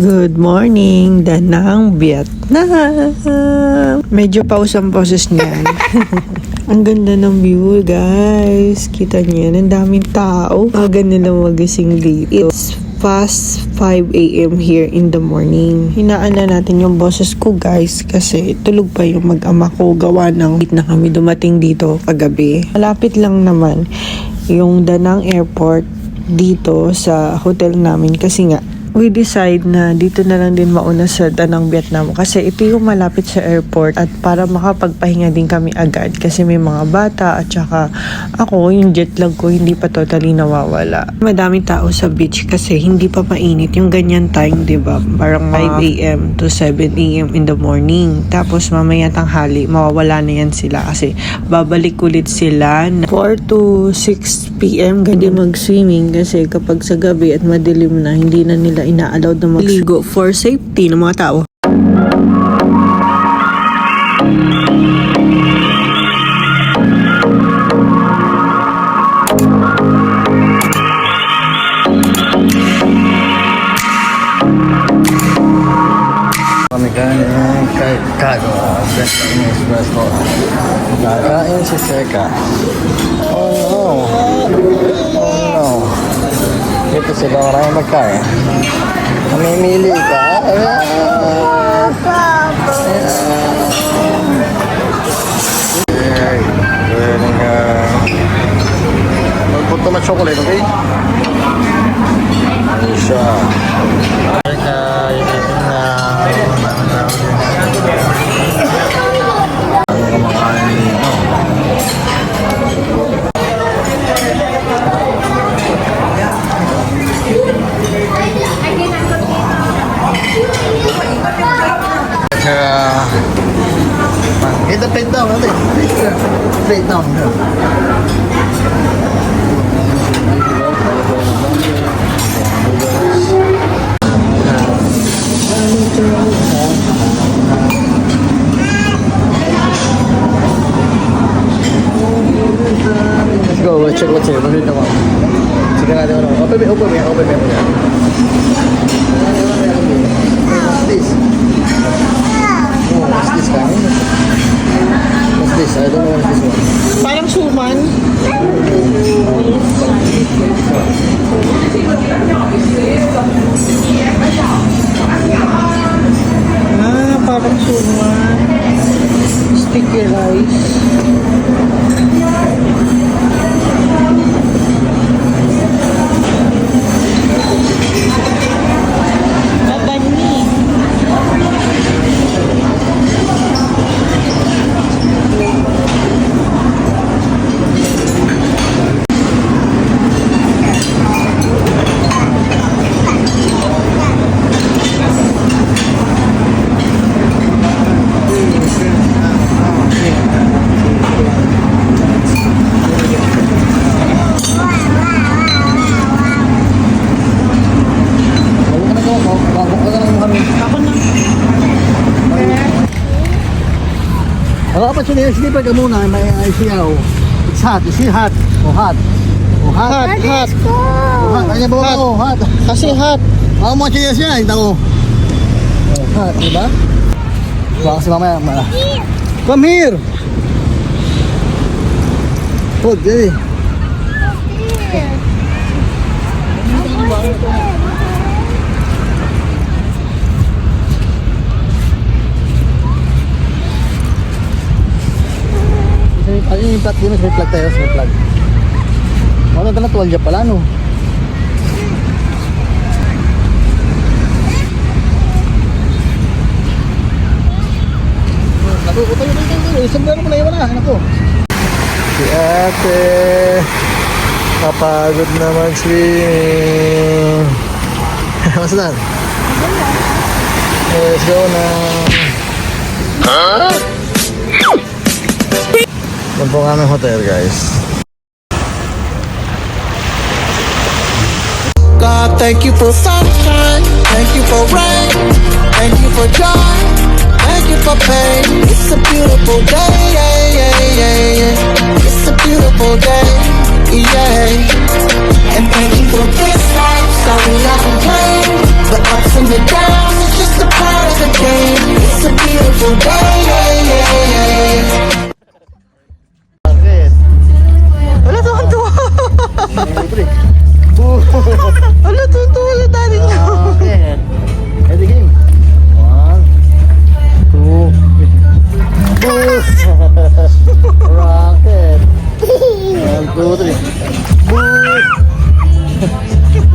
Good morning, Danang Vietnam. Medyo pause ang boses niyan. Ang ganda ng view, guys. Kita niyo yan, ang daming tao. Aga nila magising dito. It's past 5 a.m. here in the morning. Hinaan na natin yung boses ko, guys, kasi tulog pa yung mag-ama ko. Gawa ng late na kami dumating dito kagabi. Malapit lang naman yung Danang Airport dito sa hotel namin kasi nga we decide na dito na lang din mauna sa Danang Vietnam kasi ito yung malapit sa airport at para makapagpahinga din kami agad kasi may mga bata at saka ako yung jet lag ko hindi pa totally nawawala. Madaming tao sa beach kasi hindi pa mainit yung ganyan time, diba? Parang 5 a.m. to 7 a.m. in the morning. Tapos mamaya tanghali mawawala na yan sila kasi babalik ulit sila 4 to 6 p.m. Gandi mag-swimming kasi kapag sa gabi at madilim na hindi na nila ina-allowed na magligo for safety ng mga tao. Kami kakain kakain si Seka. Oh no. Ito sila maraming magkain. Mamimili ka. Magpunta na chocolate, okay? Ano siya? Kita plate down, ate. Plate down. Let's go, let's check what's here. Let's go. Sige natin ano. Open me. This. Oh, what's this guy? What's this? I don't know what's this one. Parang suman. Parang suman. Sticky rice. Slipper ka muna, may siyaw. It's hot, is it hot? Oh, hot. Oh, hot. Hot. Oh, hot. Kanya ba ako? Hot. Kasi hot. Ako mo siya, ito ko. Oh, hot, diba? Baka si mamaya. Come here! Hold, Jerry. Ayun yung plug din, may plug tayo, may plug. Wala na tuwalya pala, no? Tayo. Isang gano'n mo na iwan na, anak ko. Si ate, kapagod na mag-swim. What's that? Let's go na. Huh? Ito po ang aming hotel, guys. God, thank you for sunshine, thank you for rain, thank you for joy, thank you for pain. It's a beautiful day, it's a beautiful day, yeah. And thank you for this life, so we not complain. The ups and the downs, it's just a part of the game. It's a beautiful day, yeah, yeah, yeah. Bakit? Wala, tuwan-tuwa. Siyempre. Wala, tuwan-tuwa yung daddy niyo. Bakit? Ready game. 1, 2, Rocket. 1, 2, 3.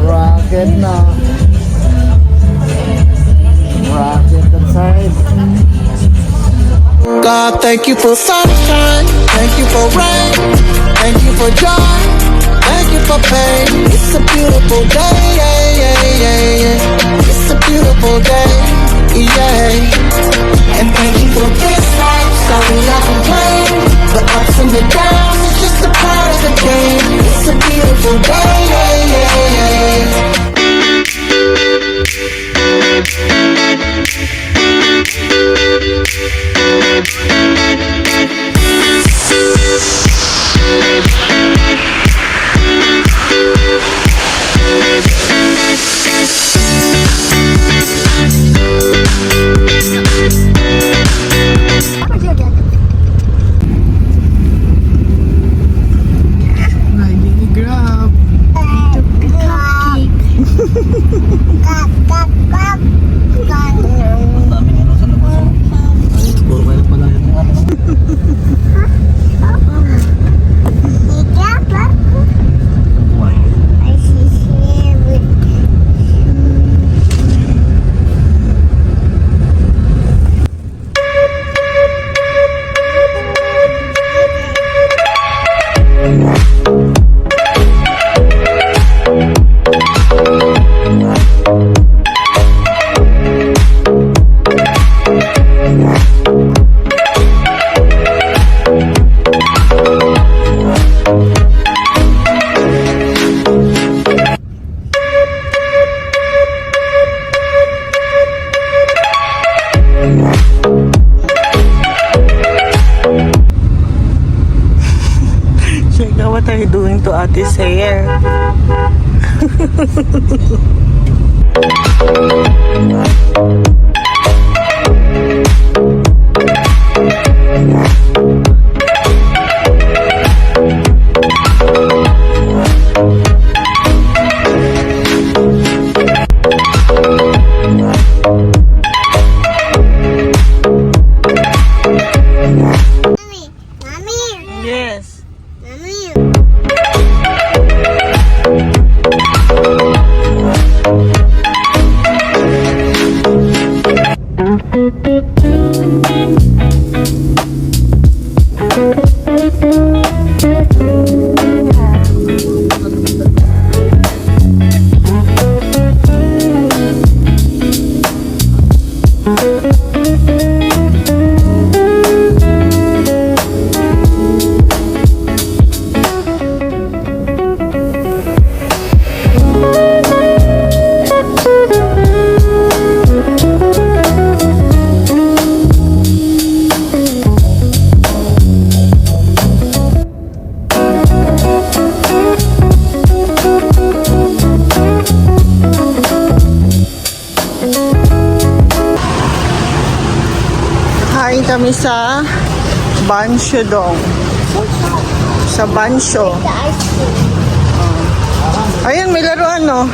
Rocket na. Rocket that side. God, thank you for sunshine, thank you for rain, thank you for joy, thank you for pain. It's a beautiful day, yeah, yeah, yeah, yeah. It's a beautiful day, yeah. And thank you for this life, so we not complain. The ups and the downs, it's just a part of the game. It's a beautiful day, yeah, yeah, yeah. Riding a grab. Puro kayo pala yun. Shika, what are you doing to Ate's hair? Yes. Kain kami sa Bansho Dong. Sa Bansho. Ayun, may laruan, no?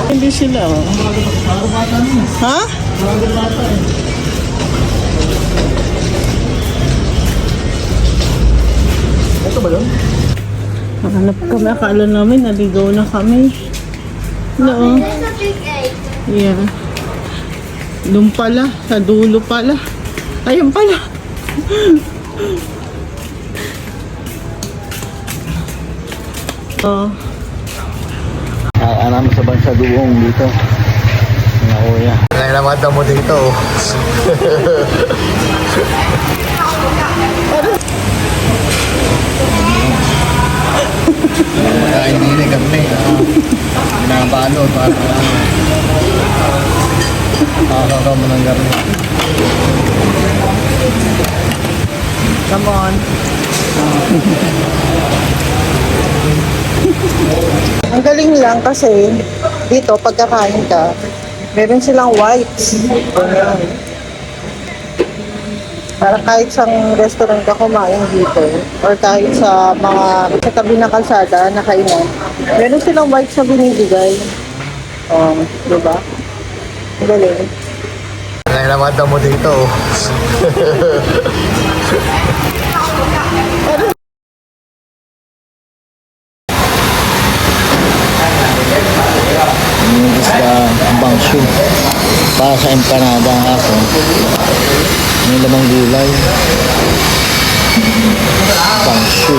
Hindi sila, oh. Ha? Ito ba yun? Hanap kami. Akala namin naligaw na kami. No. Yeah. Doon pala. Sa dulo pala. Ayun pala. Oh. Alam sa bansa duong dito. Mga kuya. Ngayon naman mo dito. Hindi na kami. Nakabalot. Nakakakaw mo ng gabi. Come on. Ang galing lang kasi dito, pagkakain ka, meron silang whites. Ganyan. Para kahit sa restaurant ka kumain dito, or kahit sa mga sa tabi ng kalsada na kainan, meron silang whites na binibigay. Diba? Ang galing. Kaya naman mo dito. Yung isda, bangshu. Para sa empanada ang ako. May lamang gulay. Bangshu.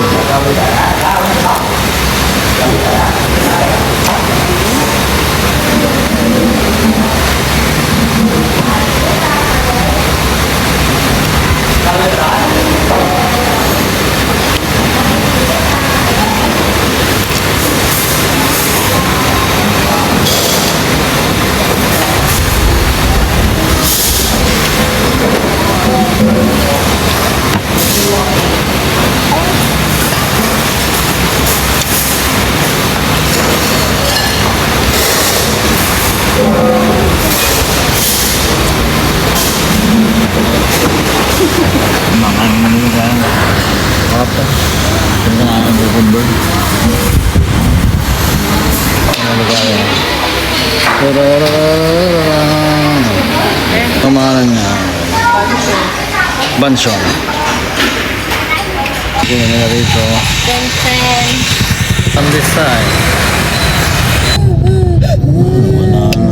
Kamaran niya. Bansong. Ito na rito. On this side. Wala na.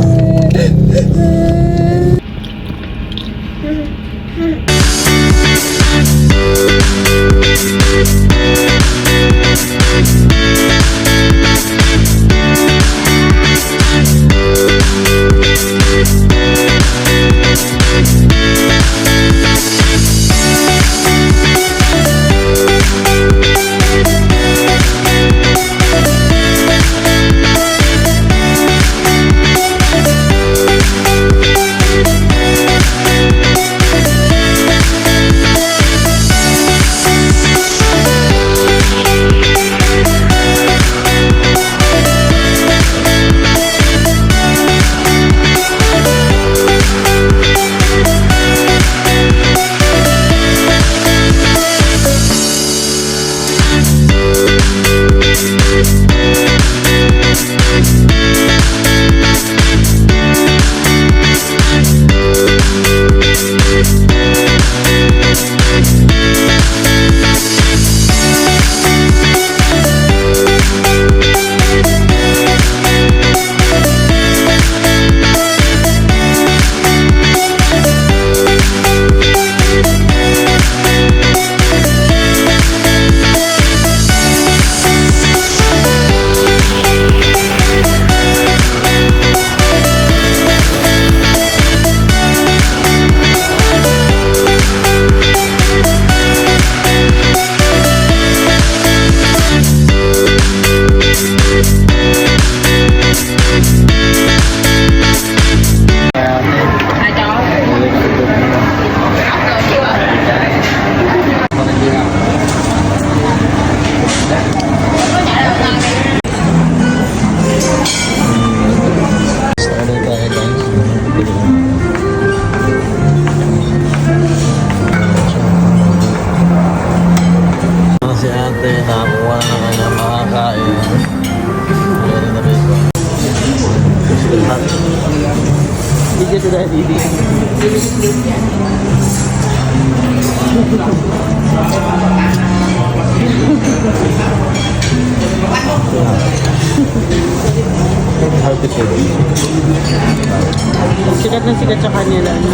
Sikat na sikat sa kanila, no?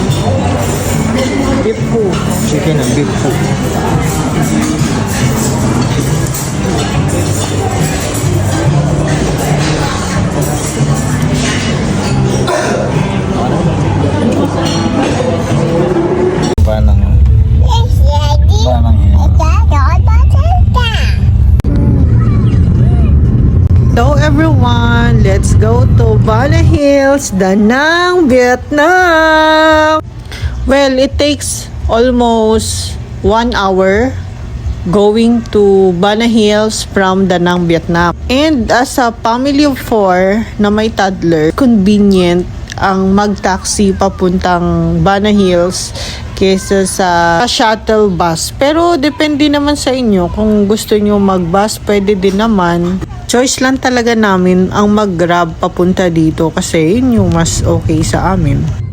Beef po. Chicken and beef po. Banang Hello everyone! Let's go to Bana Hills, Da Nang, Vietnam! Well, it takes almost 1 hour going to Bana Hills from Da Nang, Vietnam. And as a family of 4 na may toddler, convenient ang mag-taxi papuntang Bana Hills kesa sa shuttle bus. Pero depende naman sa inyo. Kung gusto nyo mag-bus, pwede din naman. Choice lang talaga namin ang mag-grab papunta dito kasi yun yung mas okay sa amin.